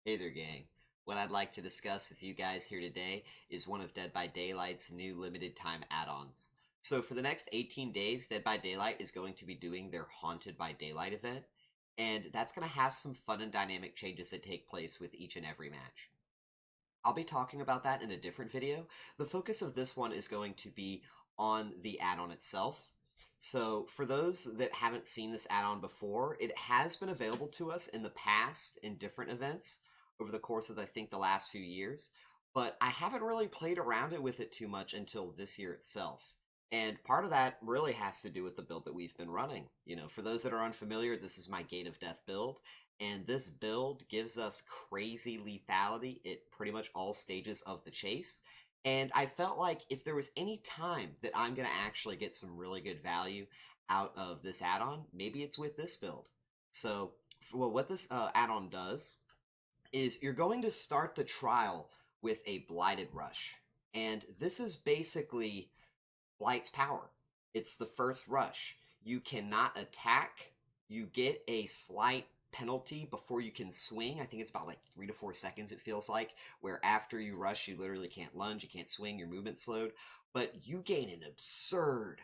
Hey there, gang. What I'd like to discuss with you guys here today is one of Dead by Daylight's new limited time add-ons. So for the next 18 days, Dead by Daylight is going to be doing their Haunted by Daylight event, and that's going to have some fun and dynamic changes that take place with each and every match. I'll be talking about that in a different video. The focus of this one is going to be on the add-on itself. So for those that haven't seen this add-on before, it has been available to us in the past in different events over the course of, I think, the last few years, but I haven't really played around it with it too much until this year itself. And part of that really has to do with the build that we've been running. You know, for those that are unfamiliar, this is my Gate of Death build, and this build gives us crazy lethality at pretty much all stages of the chase. And I felt like if there was any time that I'm going to actually get some really good value out of this add-on, maybe it's with this build. So, well, what this add-on does is you're going to start the trial with a Blighted Rush. And this is basically Blight's power. It's the first rush. You cannot attack. You get a slight penalty before you can swing. I think it's about like 3 to 4 seconds, it feels like, where after you rush, you literally can't lunge, you can't swing, your movement's slowed, but you gain an absurd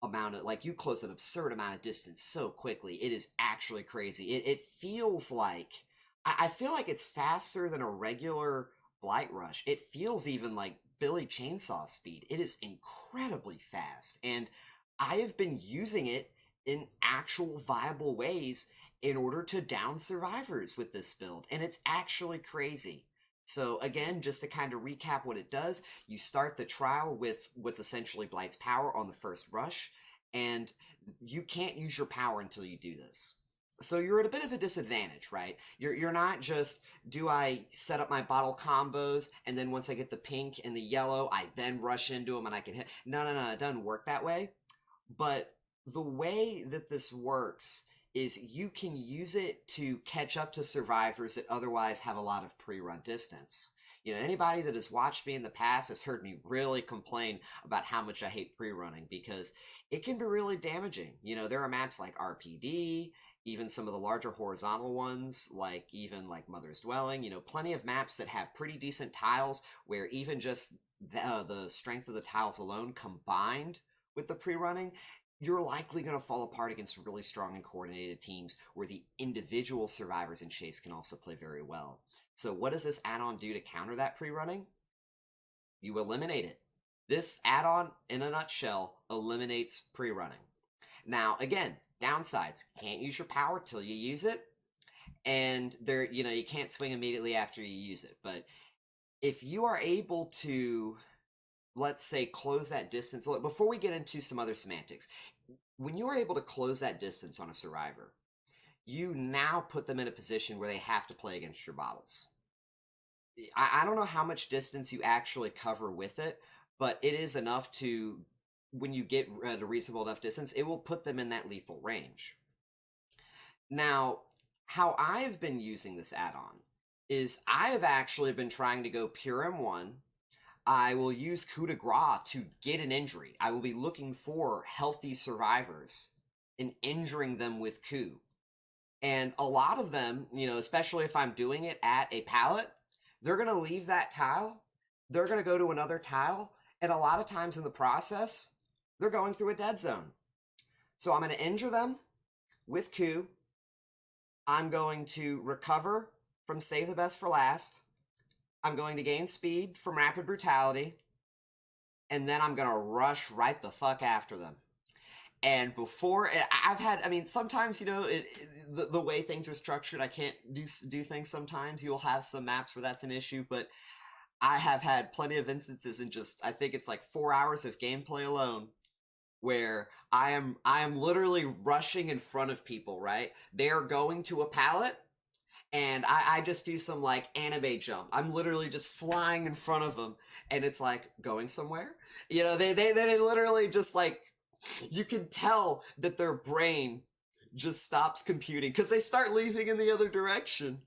amount of, like, you close an absurd amount of distance so quickly. It is actually crazy. It feels like, I feel like it's faster than a regular Blight Rush. It feels even like Billy Chainsaw speed. It is incredibly fast, and I have been using it in actual viable ways in order to down survivors with this build, and it's actually crazy. So again, just to kind of recap what it does, you start the trial with what's essentially Blight's power on the first rush, and you can't use your power until you do this. So you're at a bit of a disadvantage, right? You're not just, do I set up my bottle combos, and then once I get the pink and the yellow, I then rush into them and I can hit. No, no, no, it doesn't work that way. But the way that this works is you can use it to catch up to survivors that otherwise have a lot of pre-run distance. You know, anybody that has watched me in the past has heard me really complain about how much I hate pre-running because it can be really damaging. You know, there are maps like RPD, even some of the larger horizontal ones, like even like Mother's Dwelling, you know, plenty of maps that have pretty decent tiles where even just the strength of the tiles alone combined with the pre-running, you're likely going to fall apart against really strong and coordinated teams where the individual survivors in Chase can also play very well. So what does this add-on do to counter that pre-running? You eliminate it. This add-on, in a nutshell, eliminates pre-running. Now, again, downsides. Can't use your power till you use it. And there, you know, you can't swing immediately after you use it. But if you are able to, let's say, close that distance. Look, before we get into some other semantics, when you are able to close that distance on a survivor, you now put them in a position where they have to play against your bottles. I don't know how much distance you actually cover with it, but it is enough to, when you get at a reasonable enough distance, it will put them in that lethal range. Now, how I've been using this add-on is I have actually been trying to go pure M1. I will use coup de grace to get an injury. I will be looking for healthy survivors and injuring them with coup. And a lot of them, you know, especially if I'm doing it at a pallet, they're going to leave that tile. They're going to go to another tile. And a lot of times in the process, they're going through a dead zone. So I'm going to injure them with coup. I'm going to recover from save the best for last. I'm going to gain speed from rapid brutality, and then I'm going to rush right the fuck after them. And before, I've had, I mean, sometimes, you know, the way things are structured, I can't do things sometimes. You'll have some maps where that's an issue, but I have had plenty of instances in just, I think it's like 4 hours of gameplay alone, where I am literally rushing in front of people, right? They're going to a pallet, and I just do some like anime jump. I'm literally just flying in front of them, and it's like going somewhere. You know, they literally just like, you can tell that their brain just stops computing because they start leaving in the other direction.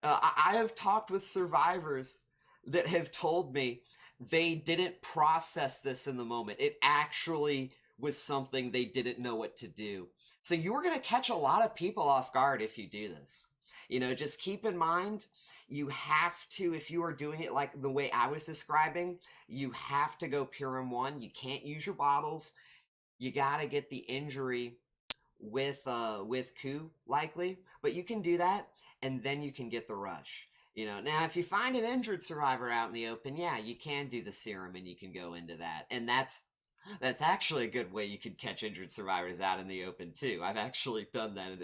I have talked with survivors that have told me they didn't process this in the moment. It actually was something they didn't know what to do. So you're going to catch a lot of people off guard if you do this. You know, just keep in mind, you have to, if you are doing it like the way I was describing, you have to go Purim 1. You can't use your bottles. You gotta get the injury with coup likely, but you can do that, and then you can get the rush. You know, now if you find an injured survivor out in the open, yeah, you can do the serum and you can go into that, and that's actually a good way you can catch injured survivors out in the open too. I've actually done that, and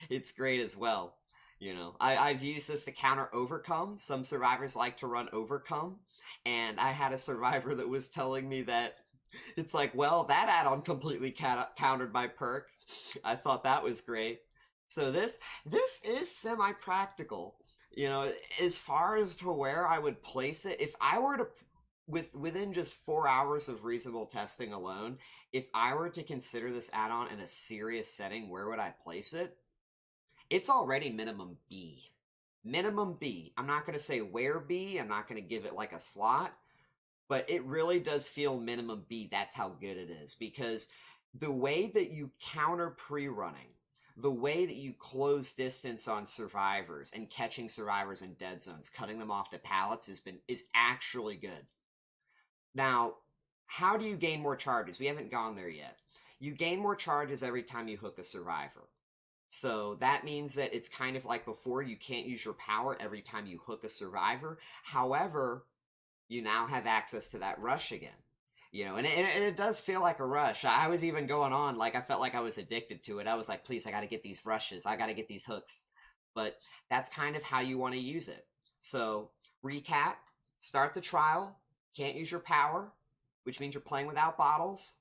it's great as well. You know, I've used this to counter overcome. Some survivors like to run overcome, and I had a survivor that was telling me that it's like, well, that add-on completely countered my perk. I thought that was great. So this is semi-practical. You know, as far as to where I would place it, if I were to within just 4 hours of reasonable testing alone, if I were to consider this add-on in a serious setting, where would I place it? It's already minimum B. Minimum B. I'm not going to say where B. I'm not going to give it like a slot, but it really does feel minimum B. That's how good it is, because the way that you counter pre-running, the way that you close distance on survivors and catching survivors in dead zones, cutting them off to pallets is actually good. Now, how do you gain more charges? We haven't gone there yet. You gain more charges every time you hook a survivor. So that means that it's kind of like before, you can't use your power every time you hook a survivor. However, you now have access to that rush again. You know, and it does feel like a rush. I was even going on, like, I felt like I was addicted to it. I was like, please, I got to get these rushes. I got to get these hooks. But that's kind of how you want to use it. So, recap, start the trial, can't use your power, which means you're playing without bottles.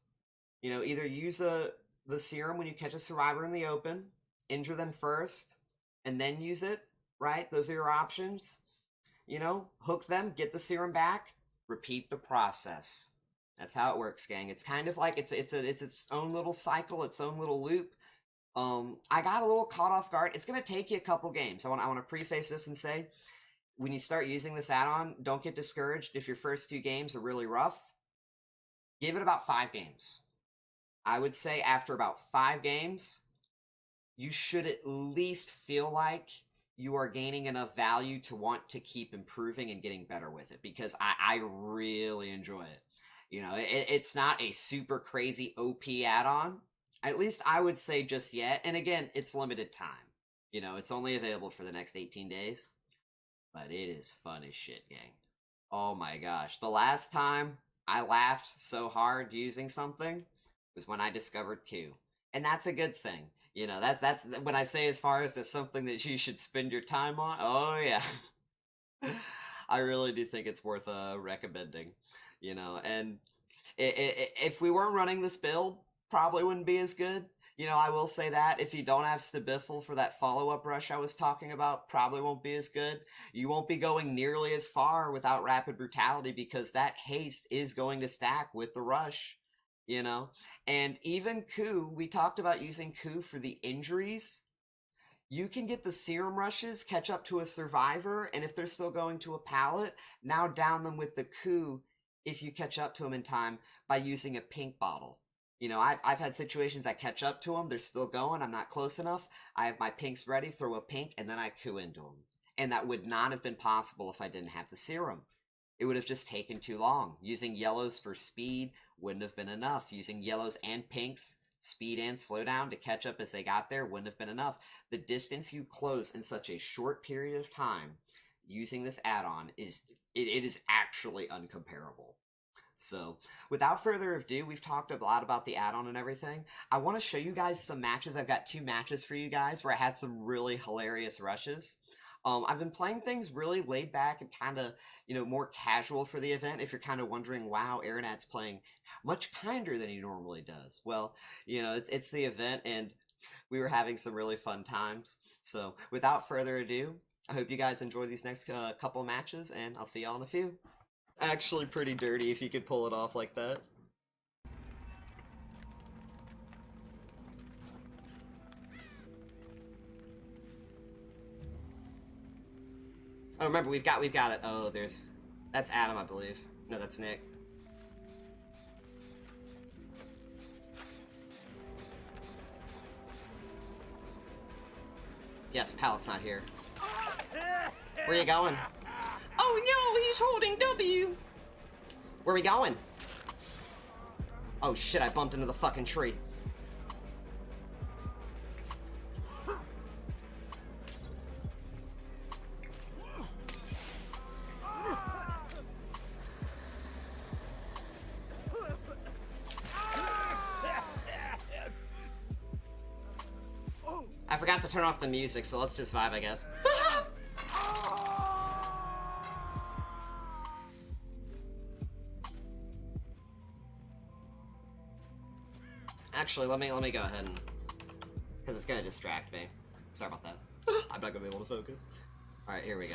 You know, either use the serum when you catch a survivor in the open, injure them first, and then use it, right? Those are your options. You know, hook them, get the serum back, repeat the process. That's how it works, gang. It's kind of like it's its own little cycle, its own little loop. I got a little caught off guard. It's gonna take you a couple games. I want to preface this and say, when you start using this add-on, don't get discouraged if your first few games are really rough. Give it about 5 games. I would say after about 5 games, you should at least feel like you are gaining enough value to want to keep improving and getting better with it, because I really enjoy it. You know, it's not a super crazy OP add-on, at least I would say just yet. And again, it's limited time. You know, it's only available for the next 18 days. But it is fun as shit, gang. Oh my gosh. The last time I laughed so hard using something was when I discovered Q. And that's a good thing. You know, that's when I say as far as to something that you should spend your time on. Oh yeah. I really do think it's worth recommending. You know, and if we weren't running this build, probably wouldn't be as good. You know, I will say that if you don't have Stabiffle for that follow-up rush I was talking about, probably won't be as good. You won't be going nearly as far without Rapid Brutality, because that haste is going to stack with the rush, you know? And even Coup, we talked about using Coup for the injuries. You can get the serum rushes, catch up to a survivor, and if they're still going to a pallet, now down them with the Coup if you catch up to them in time by using a pink bottle. You know, I've had situations I catch up to them, they're still going, I'm not close enough, I have my pinks ready, throw a pink, and then I coup into them. And that would not have been possible if I didn't have the serum. It would have just taken too long. Using yellows for speed wouldn't have been enough. Using yellows and pinks, speed and slowdown, to catch up as they got there wouldn't have been enough. The distance you close in such a short period of time using this add-on is actually uncomparable. So, without further ado, we've talked a lot about the add-on and everything. I want to show you guys some matches. I've got 2 matches for you guys where I had some really hilarious rushes. I've been playing things really laid back and kind of, you know, more casual for the event. If you're kind of wondering, wow, Aeronat's playing much kinder than he normally does. Well, you know, it's the event, and we were having some really fun times. So, without further ado, I hope you guys enjoy these next couple matches, and I'll see y'all in a few. Actually pretty dirty if you could pull it off like that. Oh, remember, we've got it. Oh, that's Adam, I believe. No, that's Nick. Yes, Pallet's not here. Where you going? Oh no, he's holding W. Where we going? Oh shit, I bumped into the fucking tree. I forgot to turn off the music, so let's just vibe, I guess. Actually, let me go ahead and, because it's gonna distract me. Sorry about that. I'm not gonna be able to focus. All right, here we go.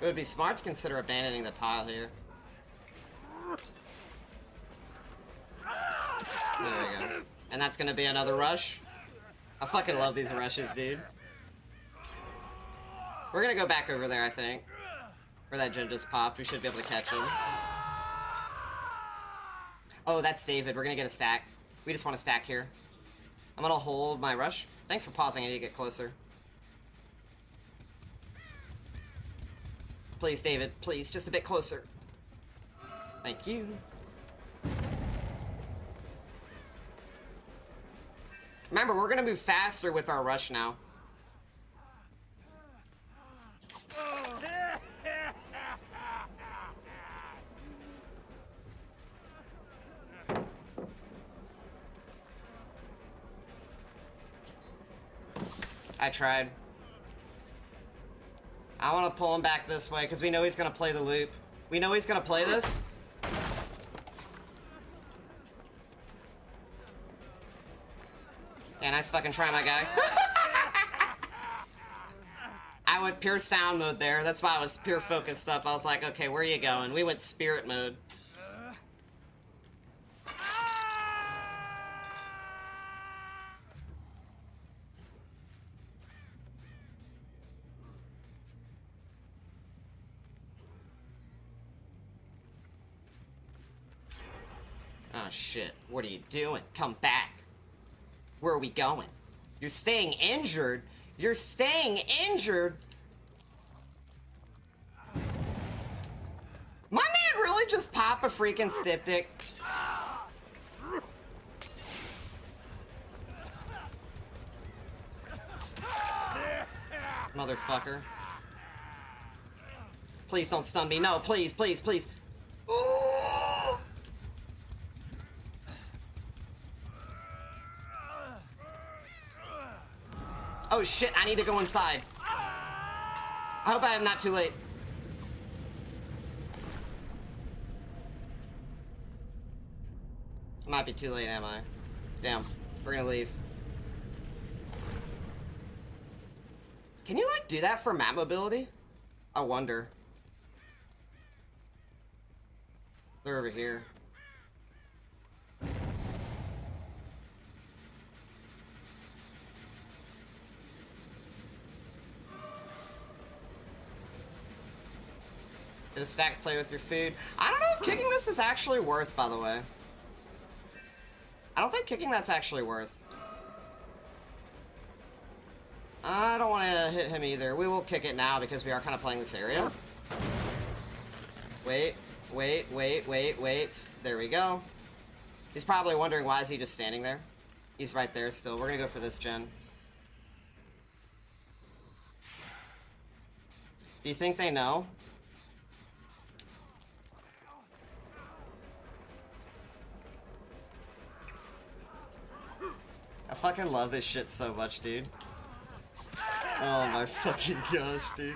It would be smart to consider abandoning the tile here. There we go. And that's gonna be another rush. I fucking love these rushes, dude. We're gonna go back over there, I think. Where that gen just popped. We should be able to catch him. Oh, that's David. We're gonna get a stack. We just want to stack here. I'm gonna hold my rush. Thanks for pausing. I need to get closer. Please, David, please, just a bit closer. Thank you. Remember, we're gonna move faster with our rush now. I tried. I want to pull him back this way because we know he's going to play the loop. We know he's going to play this. Yeah, nice fucking try, my guy. I went pure sound mode there. That's why I was pure focused up. I was like, okay, where are you going? We went spirit mode. Oh shit, what are you doing? Come back. Where are we going? You're staying injured? You're staying injured? My man really just pop a freaking styptic? Motherfucker. Please don't stun me. No, please, please, please. Ooh! Oh shit, I need to go inside. I hope I am not too late. I might be too late, am I? Damn, we're gonna leave. Can you, like, do that for map mobility? I wonder. They're over here. Get a stack, play with your food. I don't know if kicking this is actually worth, by the way. I don't think kicking that's actually worth. I don't want to hit him either. We will kick it now because we are kind of playing this area. Wait, wait, wait, wait, wait. There we go. He's probably wondering why is he just standing there. He's right there still. We're going to go for this gen. Do you think they know? I fucking love this shit so much, dude. Oh my fucking gosh, dude.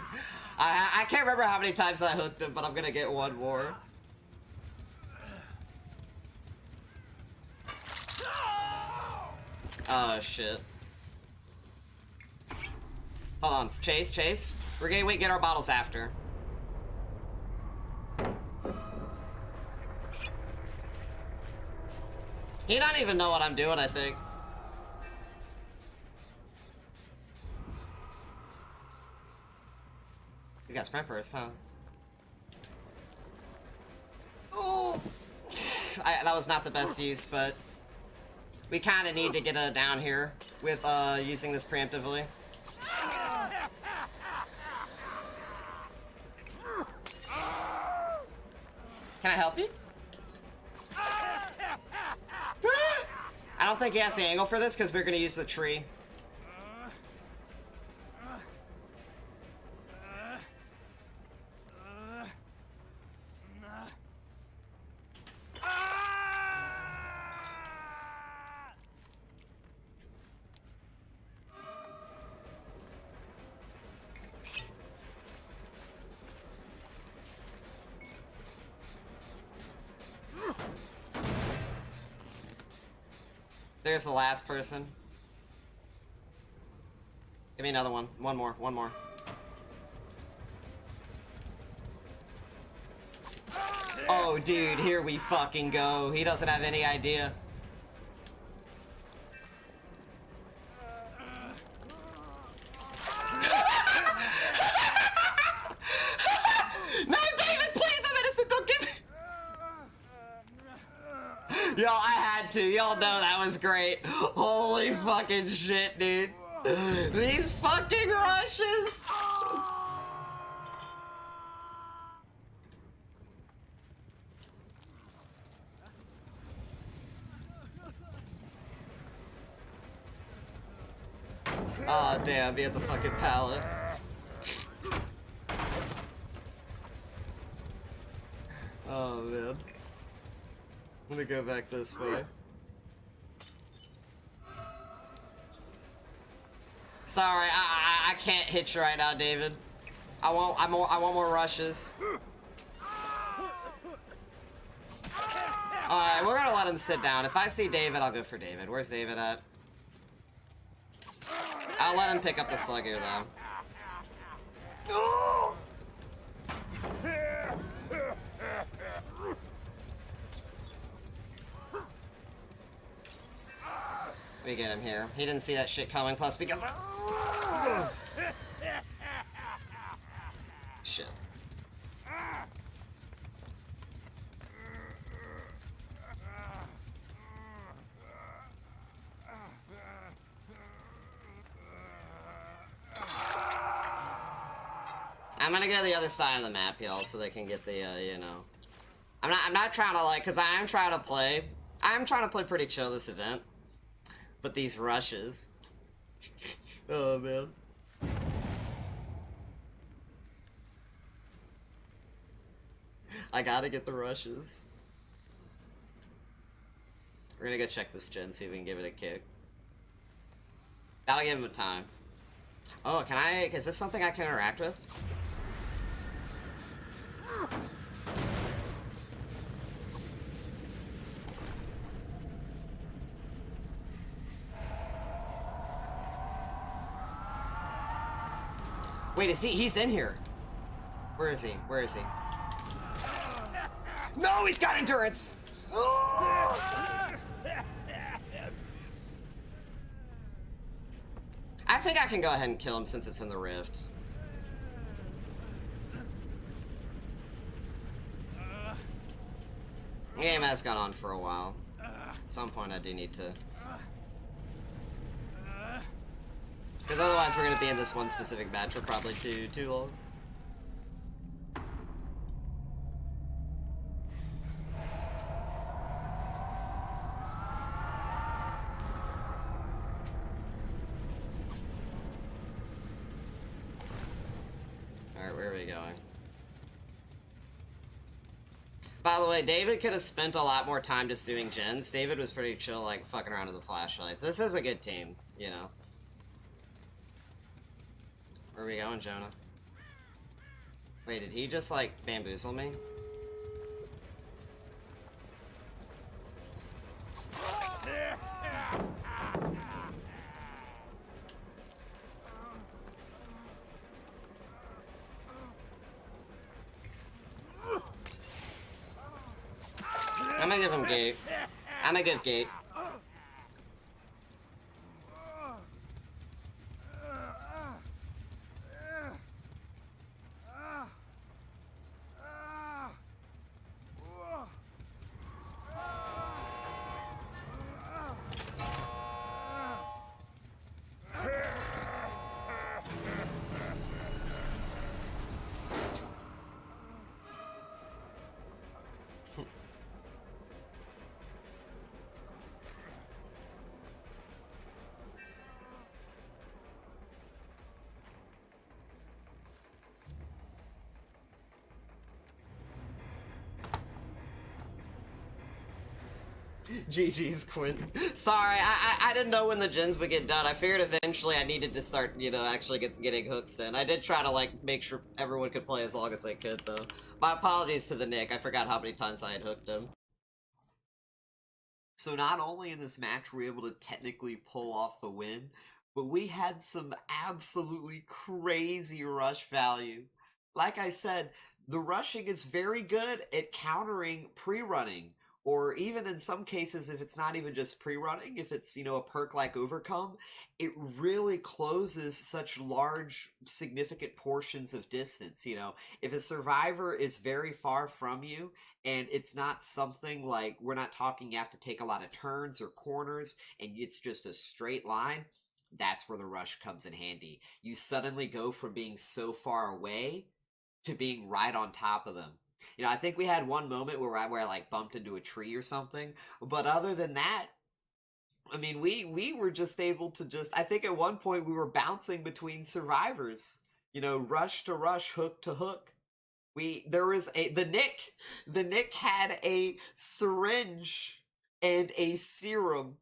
I can't remember how many times I hooked him, but I'm gonna get one more. Oh shit. Hold on, chase, chase. We're gonna wait, get our bottles after. He don't even know what I'm doing, I think. He's got sprint burst, huh? Ooh! That was not the best use, but we kind of need to get down here with using this preemptively. Can I help you? I don't think he has the angle for this because we're going to use the tree. There's the last person. Give me another one. One more. One more. Oh, dude, here we fucking go. He doesn't have any idea. No, David, please, I'm innocent. Don't give me... Yo, I had to. Y'all know that was great. Holy fucking shit, dude. These fucking rushes. Oh, damn, be at the fucking pallet. Oh, man. I'm gonna go back this way. Sorry, I can't hit you right now, David. I want more rushes. Alright, we're gonna let him sit down. If I see David, I'll go for David. Where's David at? I'll let him pick up the slugger, though. We get him here. He didn't see that shit coming, plus we get... Shit. I'm gonna go to the other side of the map, y'all, so they can get the, you know... I'm not trying to, like, because I'm trying to play pretty chill this event. But these rushes. Oh, man. I gotta get the rushes. We're gonna go check this gen, see if we can give it a kick. That'll give him a time. Oh, can I... Is this something I can interact with? Wait, is he? He's in here. Where is he? Where is he? No, he's got endurance! I think I can go ahead and kill him since it's in the rift. The game has gone on for a while. At some point I do need to... Because otherwise we're going to be in this one specific match for probably too long. Alright, where are we going? By the way, David could have spent a lot more time just doing gens. David was pretty chill, like, fucking around with the flashlights. This is a good team, you know. Where are we going, Jonah? Wait, did he just, like, bamboozle me? I'm gonna give him gate. I'm a give gate. GG's, Quentin. Sorry, I didn't know when the gens would get done. I figured eventually I needed to start, you know, actually getting hooks in. I did try to, like, make sure everyone could play as long as they could, though. My apologies to the Nick. I forgot how many times I had hooked him. So not only in this match were we able to technically pull off the win, but we had some absolutely crazy rush value. Like I said, the rushing is very good at countering pre-running, or even in some cases, if it's not even just pre-running, if it's, you know, a perk like Overcome, it really closes such large, significant portions of distance, you know. If a survivor is very far from you, and it's not something like, we're not talking you have to take a lot of turns or corners, and it's just a straight line, that's where the rush comes in handy. You suddenly go from being so far away to being right on top of them. You know, I think we had one moment where I like bumped into a tree or something, but other than that, I mean, we were just able to just, I think at one point we were bouncing between survivors, you know, rush to rush, hook to hook. There was the Nick had a syringe and a serum,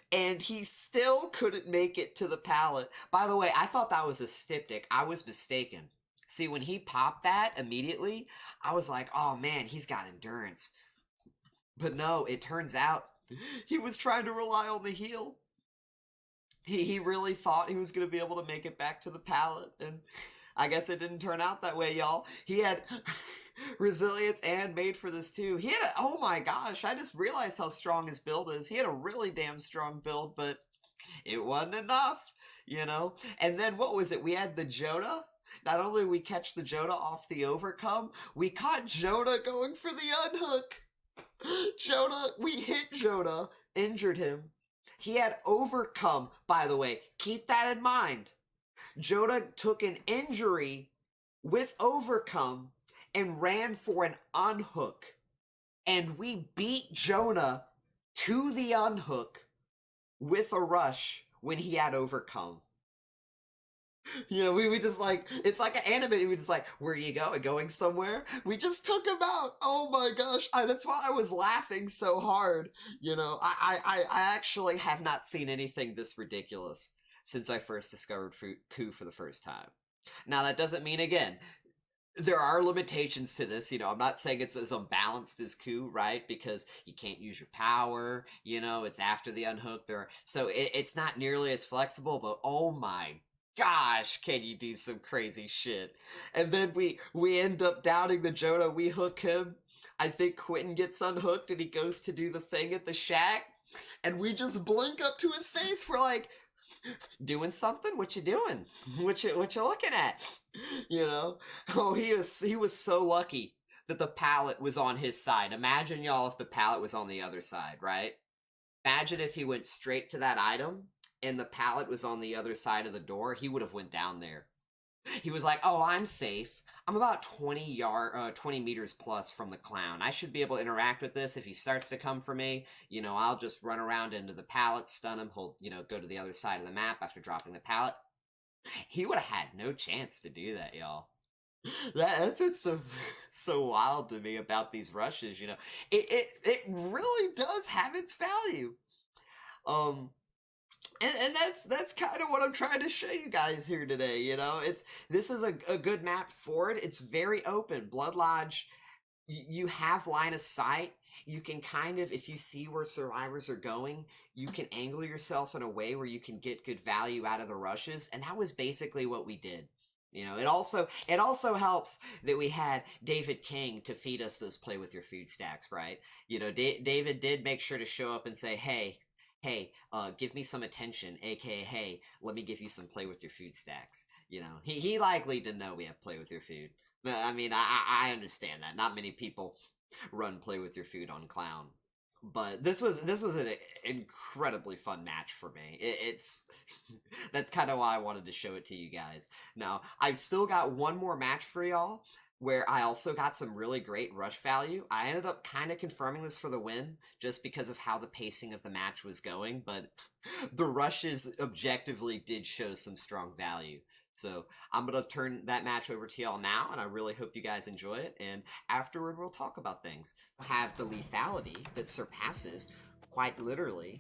and he still couldn't make it to the pallet. By the way, I thought that was a styptic. I was mistaken. See, when he popped that immediately, I was like, oh man, he's got endurance. But no, it turns out he was trying to rely on the heal. He really thought he was going to be able to make it back to the pallet, and I guess it didn't turn out that way, y'all. He had resilience and made for this too. He had oh my gosh, I just realized how strong his build is. He had a really damn strong build, but it wasn't enough, you know? And then what was it? We had the Jonah. Not only we catch the Jonah off the overcome, we caught Jonah going for the unhook. Jonah, we hit Jonah, injured him. He had overcome, by the way. Keep that in mind. Jonah took an injury with overcome and ran for an unhook. And we beat Jonah to the unhook with a rush when he had overcome. You know, we just like, it's like an anime, we just like, where are you going? Going somewhere? We just took him out. Oh my gosh. That's why I was laughing so hard. You know, I actually have not seen anything this ridiculous since I first discovered Ku for the first time. Now, that doesn't mean, again, there are limitations to this, you know. I'm not saying it's as unbalanced as Ku, right? Because you can't use your power, you know, it's after the unhook there. So it's not nearly as flexible, but oh my gosh, can you do some crazy shit. And then we end up downing the Jonah, we hook him. I think Quentin gets unhooked and he goes to do the thing at the shack, and we just blink up to his face. We're like, doing something? What you doing? What you looking at? You know? Oh, he was so lucky that the pallet was on his side. Imagine, y'all, if the pallet was on the other side, right? Imagine if he went straight to that item and the pallet was on the other side of the door. He would have went down there. He was like, oh, I'm safe. I'm about 20 meters plus from the clown. I should be able to interact with this. If he starts to come for me, you know, I'll just run around into the pallet, stun him, hold, you know, go to the other side of the map after dropping the pallet. He would have had no chance to do that, y'all. That's what's so wild to me about these rushes, you know. It really does have its value. And that's kind of what I'm trying to show you guys here today, you know. This is a good map for it. It's very open. Blood Lodge, you have line of sight. You can kind of, if you see where survivors are going, you can angle yourself in a way where you can get good value out of the rushes, and that was basically what we did. You know, it also helps that we had David King to feed us those play with your food stacks, right? You know, David did make sure to show up and say, hey, give me some attention, aka, hey, let me give you some play with your food stacks. You know, he likely didn't know we have play with your food. But I mean, I understand that. Not many people run play with your food on Clown. But this was an incredibly fun match for me. It's that's kind of why I wanted to show it to you guys. Now, I've still got one more match for y'all where I also got some really great rush value. I ended up kind of confirming this for the win just because of how the pacing of the match was going, but the rushes objectively did show some strong value. So I'm going to turn that match over to y'all now, and I really hope you guys enjoy it, and afterward we'll talk about things. Have the lethality that surpasses, quite literally,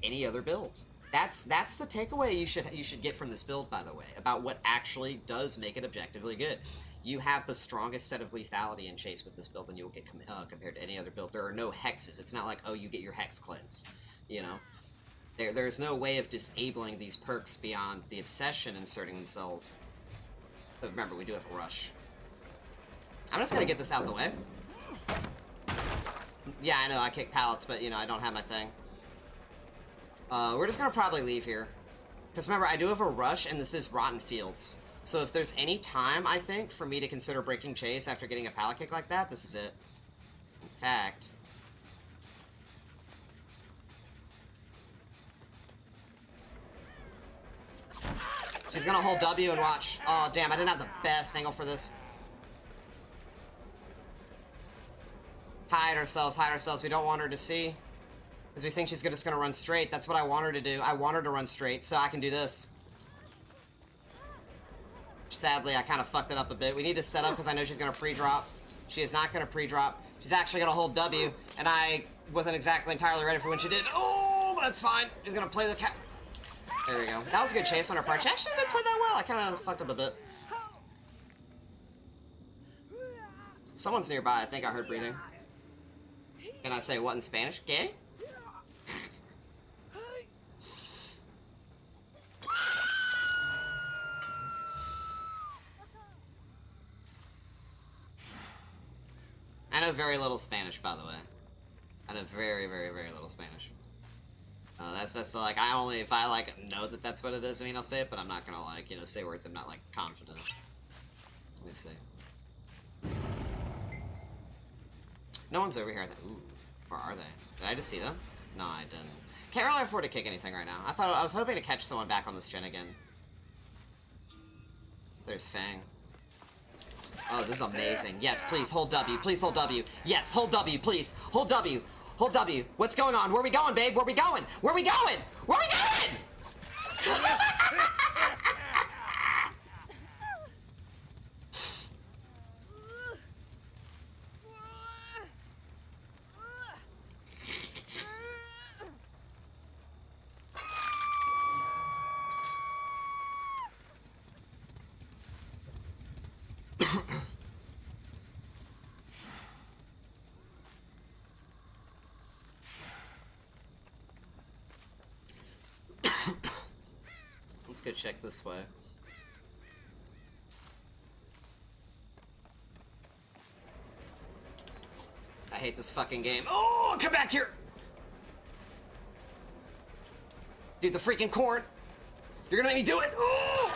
any other build. That's the takeaway you should get from this build, by the way, about what actually does make it objectively good. You have the strongest set of lethality in Chase with this build than you'll get compared to any other build. There are no hexes. It's not like, oh, you get your hex cleanse, you know? There's no way of disabling these perks beyond the obsession inserting themselves. But remember, we do have a rush. I'm just gonna get this out the way. Yeah, I know, I kick pallets, but, you know, I don't have my thing. We're just gonna probably leave here. Because remember, I do have a rush, and this is Rotten Fields. So if there's any time, I think, for me to consider breaking Chase after getting a pallet kick like that, this is it. In fact... she's gonna hold W and watch. Oh, damn, I didn't have the best angle for this. Hide ourselves. We don't want her to see. Because we think she's just gonna run straight. That's what I want her to do. I want her to run straight, so I can do this. Sadly, I kind of fucked it up a bit. We need to set up, because I know she's gonna pre-drop. She is not gonna pre-drop. She's actually gonna hold W, and I wasn't exactly entirely ready for when she did. Oh, but that's fine. She's gonna play the cat. There we go. That was a good chase on her part. She actually did play that well. I kind of fucked up a bit. Someone's nearby. I think I heard breathing. Can I say what in Spanish? Gay? I know very little Spanish, by the way. I know very, very, very little Spanish. That's like, I only, if I, like, know that that's what it is, I mean, I'll say it, but I'm not gonna, like, you know, say words I'm not, like, confident in. Let me see. No one's over here. Ooh, where are they? Did I just see them? No, I didn't. Can't really afford to kick anything right now. I was hoping to catch someone back on this gen again. There's Fang. Oh, this is amazing. Yes, please, hold W. Please hold W. Yes, hold W, please. Hold W. Hold W. What's going on? Where we going, babe? Where we going? Where we going? Where we going? Let's go check this way. I hate this fucking game. Oh, come back here! Dude, the freaking corn! You're gonna make me do it! Oh!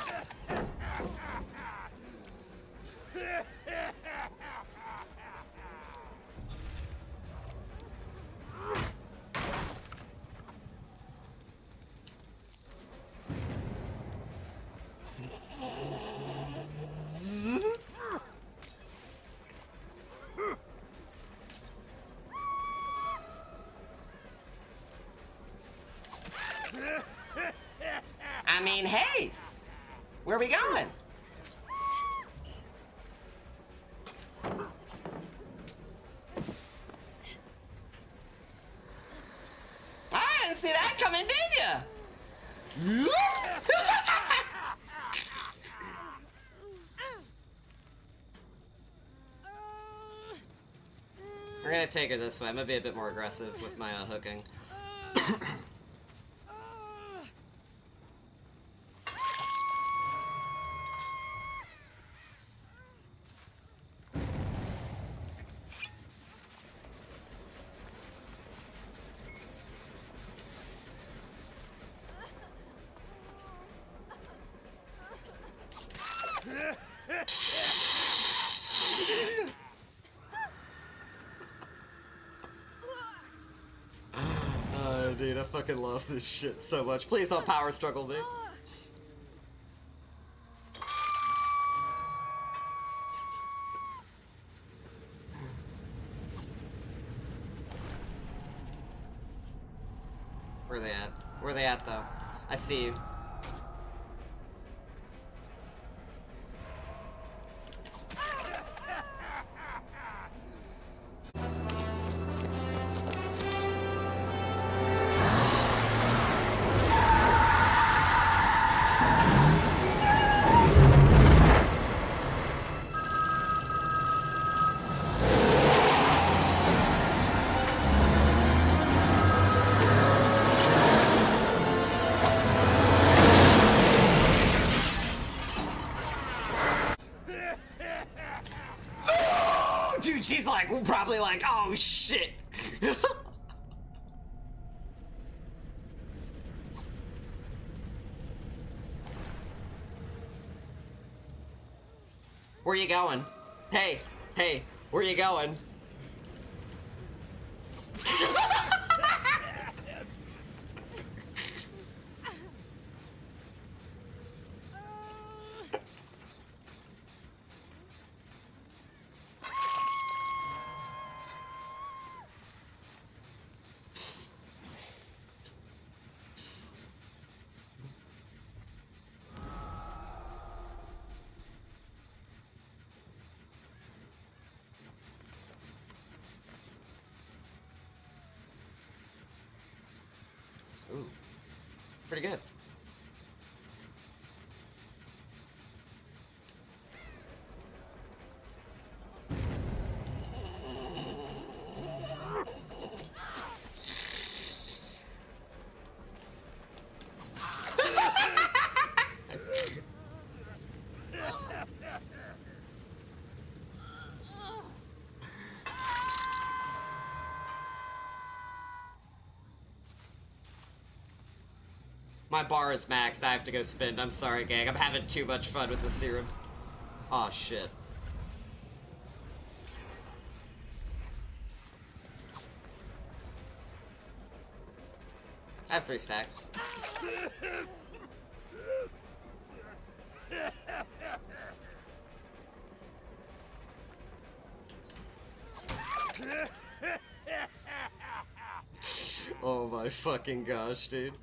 I mean, hey! Where are we going? I didn't see that coming, did ya? We're gonna take her this way. I'm gonna be a bit more aggressive with my hooking. dude. I fucking love this shit so much. Please don't power struggle me. Where are they at? Where are they at, though? I see you. Dude, she's like, probably like, oh shit. Where you going? Hey, hey, where you going? Ooh, pretty good. My bar is maxed. I have to go spend. I'm sorry, gang. I'm having too much fun with the serums. Aw, shit. I have 3 stacks. Oh my fucking gosh, dude.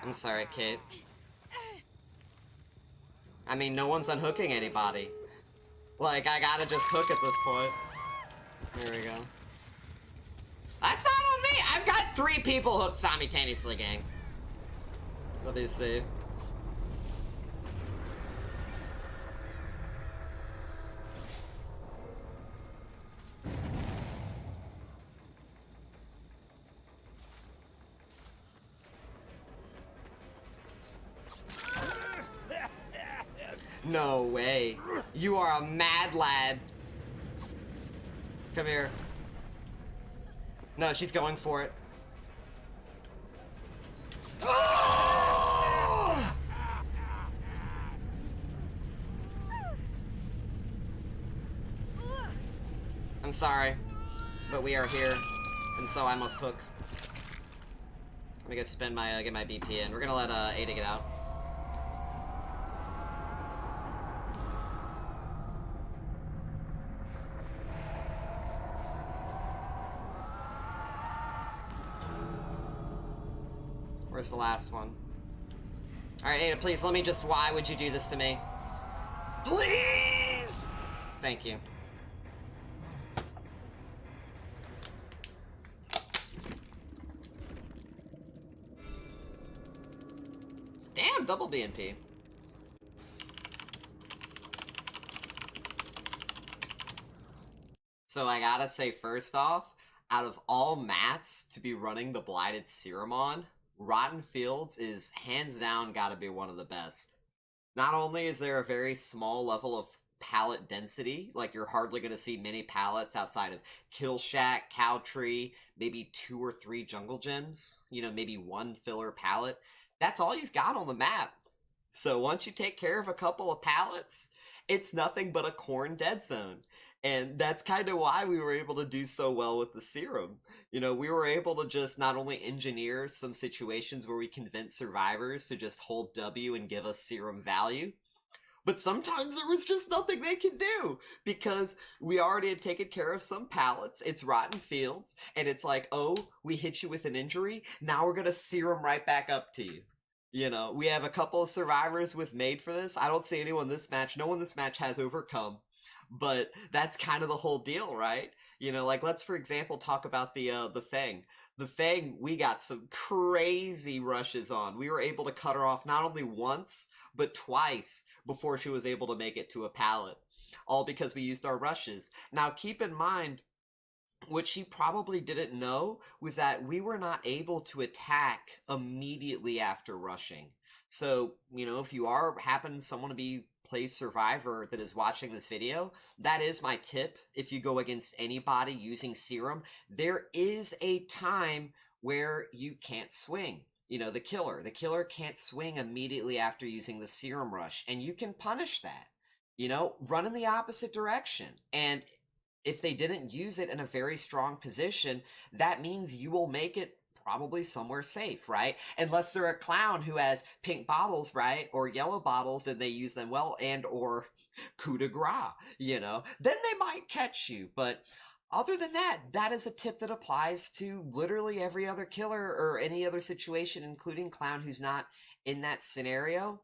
I'm sorry, Kate. I mean, no one's unhooking anybody. Like, I gotta just hook at this point. There we go. That's not on me! I've got 3 people hooked simultaneously, gang. Let me see. No way. You are a mad lad. Come here. No, she's going for it. I'm sorry, but we are here, and so I must hook. Let me go spend my, get my BP in. We're gonna let Ada get out. Where's the last one? Alright, Ada, please let me just... Why would you do this to me? Please! Thank you. Damn, double BNP. So I gotta say, first off, out of all maps to be running the Blighted Serum on, Rotten Fields is hands down gotta be one of the best. Not only is there a very small level of pallet density, like you're hardly going to see many pallets outside of Kill Shack, Cow Tree, maybe 2 or 3 jungle gyms, maybe one filler pallet. That's all you've got on the map. So once you take care of a couple of pallets, it's nothing but a corn dead zone. And that's kind of why we were able to do so well with the serum. We were able to just not only engineer some situations where we convince survivors to just hold W and give us serum value, but sometimes there was just nothing they could do because we already had taken care of some pallets. It's Rotten Fields, and it's like, oh, we hit you with an injury. Now we're going to serum right back up to you. We have a couple of survivors with made for this. I don't see anyone this match. No one this match has overcome. But that's kind of the whole deal, right? Like let's for example talk about the Fang. The Fang, we got some crazy rushes on. We were able to cut her off not only once, but twice before she was able to make it to a pallet. All because we used our rushes. Now keep in mind, what she probably didn't know was that we were not able to attack immediately after rushing. So, if you happen someone to be play survivor that is watching this video, that is my tip. If you go against anybody using serum, there is a time where you can't swing. The killer can't swing immediately after using the serum rush, and you can punish that. Run in the opposite direction. And if they didn't use it in a very strong position, that means you will make it probably somewhere safe, right? Unless they're a clown who has pink bottles, right? Or yellow bottles and they use them well, and or coup de grace, then they might catch you. But other than that, that is a tip that applies to literally every other killer or any other situation, including clown who's not in that scenario.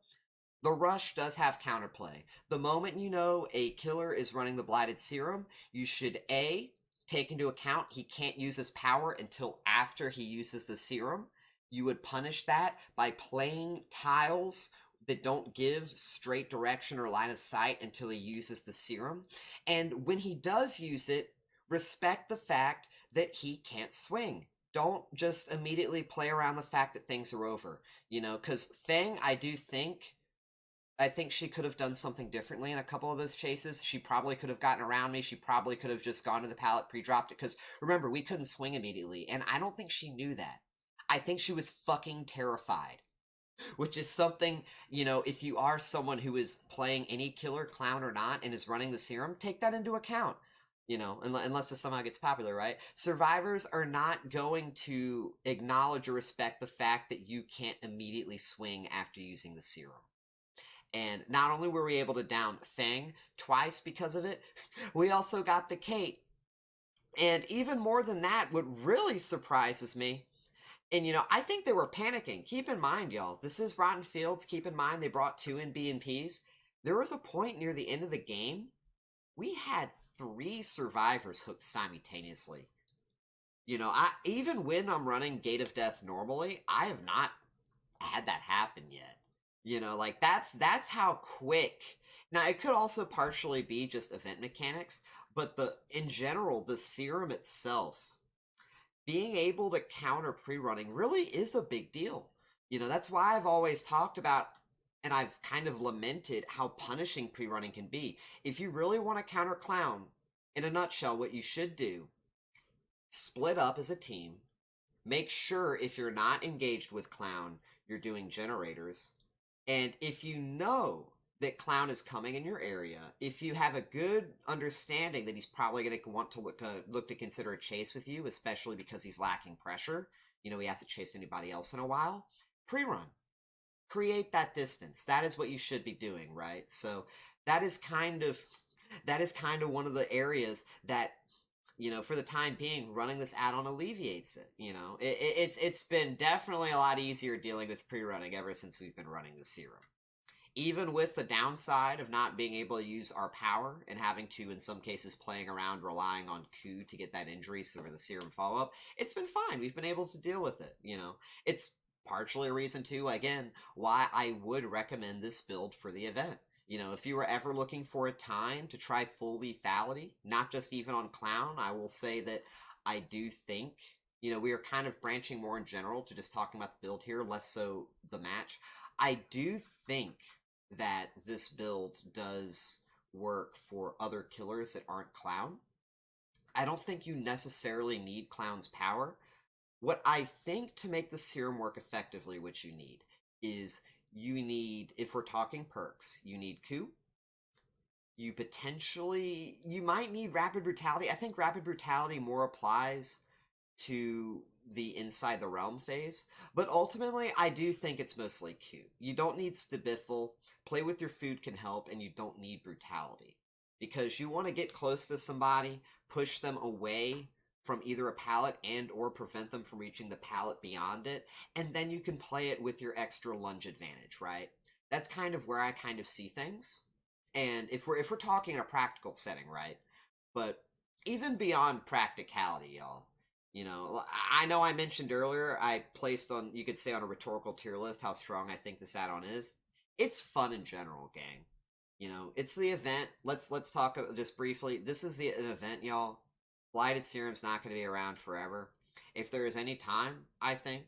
The rush does have counterplay. The moment you know a killer is running the Blighted Serum, you should A, take into account he can't use his power until after he uses the serum. You would punish that by playing tiles that don't give straight direction or line of sight until he uses the serum. And when he does use it, respect the fact that he can't swing. Don't just immediately play around the fact that things are over. Because Fang, I think she could have done something differently in a couple of those chases. She probably could have gotten around me. She probably could have just gone to the pallet, pre-dropped it. Because remember, we couldn't swing immediately. And I don't think she knew that. I think she was fucking terrified. Which is something, if you are someone who is playing any killer, clown or not, and is running the serum, take that into account. Unless it somehow gets popular, right? Survivors are not going to acknowledge or respect the fact that you can't immediately swing after using the serum. And not only were we able to down Fang twice because of it, we also got the Kate. And even more than that, what really surprises me, and I think they were panicking. Keep in mind, y'all, this is Rotten Fields. Keep in mind, they brought 2 in BMPs. There was a point near the end of the game, we had 3 survivors hooked simultaneously. Even when I'm running Gate of Death normally, I have not had that happen yet. Like that's how quick. Now it could also partially be just event mechanics, but in general, the serum itself, being able to counter pre-running really is a big deal. That's why I've always talked about, and I've kind of lamented how punishing pre-running can be. If you really want to counter clown, in a nutshell, what you should do, split up as a team, make sure if you're not engaged with clown, you're doing generators. And if you know that clown is coming in your area, if you have a good understanding that he's probably going to want to look to consider a chase with you, especially because he's lacking pressure, he hasn't chased anybody else in a while, pre-run. Create that distance. That is what you should be doing, right? So that is kind of one of the areas that, for the time being, running this add-on alleviates it. It's been definitely a lot easier dealing with pre-running ever since we've been running the serum. Even with the downside of not being able to use our power and having to, in some cases, playing around, relying on Q to get that injury for the serum follow-up, it's been fine. We've been able to deal with it, It's partially a reason, too, again, why I would recommend this build for the event. You know, if you were ever looking for a time to try full lethality, not just even on Clown, I will say that I do think, you know, we are kind of branching more in general to just talking about the build here, less so the match. I do think that this build does work for other killers that aren't Clown. I don't think you necessarily need Clown's power. What I think to make the serum work effectively, what you need is you need, if we're talking perks, you need coup. You might need rapid brutality. I think rapid brutality more applies to the inside the realm phase, but ultimately I do think it's mostly coup. You don't need Stabiffle. Play with your food can help, and you don't need brutality because you want to get close to somebody, push them away from either a pallet and or prevent them from reaching the pallet beyond it, and then you can play it with your extra lunge advantage, right? That's kind of where I kind of see things. And if we're talking in a practical setting, right? But even beyond practicality, y'all, you know, I know I mentioned earlier I placed on, you could say, on a rhetorical tier list how strong I think this add-on is. It's fun in general, gang. You know, it's the event. Let's talk just briefly. This is an event, y'all. Blighted Serum's not going to be around forever. If there is any time, I think,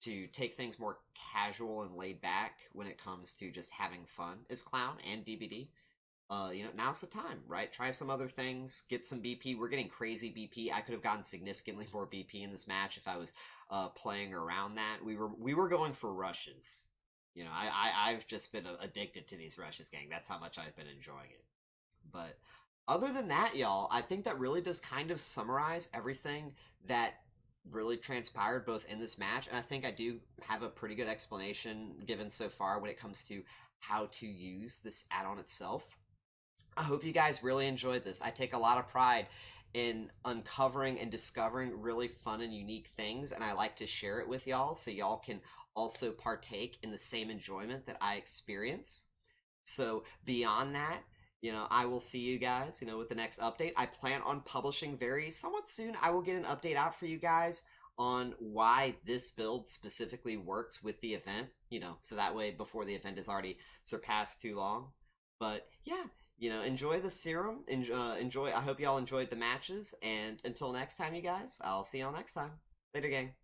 to take things more casual and laid back when it comes to just having fun as Clown and DBD, you know, now's the time, right? Try some other things, get some BP. We're getting crazy BP. I could have gotten significantly more BP in this match if I was playing around that. We were going for rushes. You know, I've just been addicted to these rushes, gang. That's how much I've been enjoying it. But other than that, y'all, I think that really does kind of summarize everything that really transpired both in this match, and I think I do have a pretty good explanation given so far when it comes to how to use this add-on itself. I hope you guys really enjoyed this. I take a lot of pride in uncovering and discovering really fun and unique things, and I like to share it with y'all so y'all can also partake in the same enjoyment that I experience. So beyond that, you know, I will see you guys, you know, with the next update. I plan on publishing very somewhat soon. I will get an update out for you guys on why this build specifically works with the event, you know, so that way before the event is already surpassed too long. But yeah, you know, enjoy the serum. Enjoy. I hope y'all enjoyed the matches. And until next time, you guys, I'll see y'all next time. Later, gang.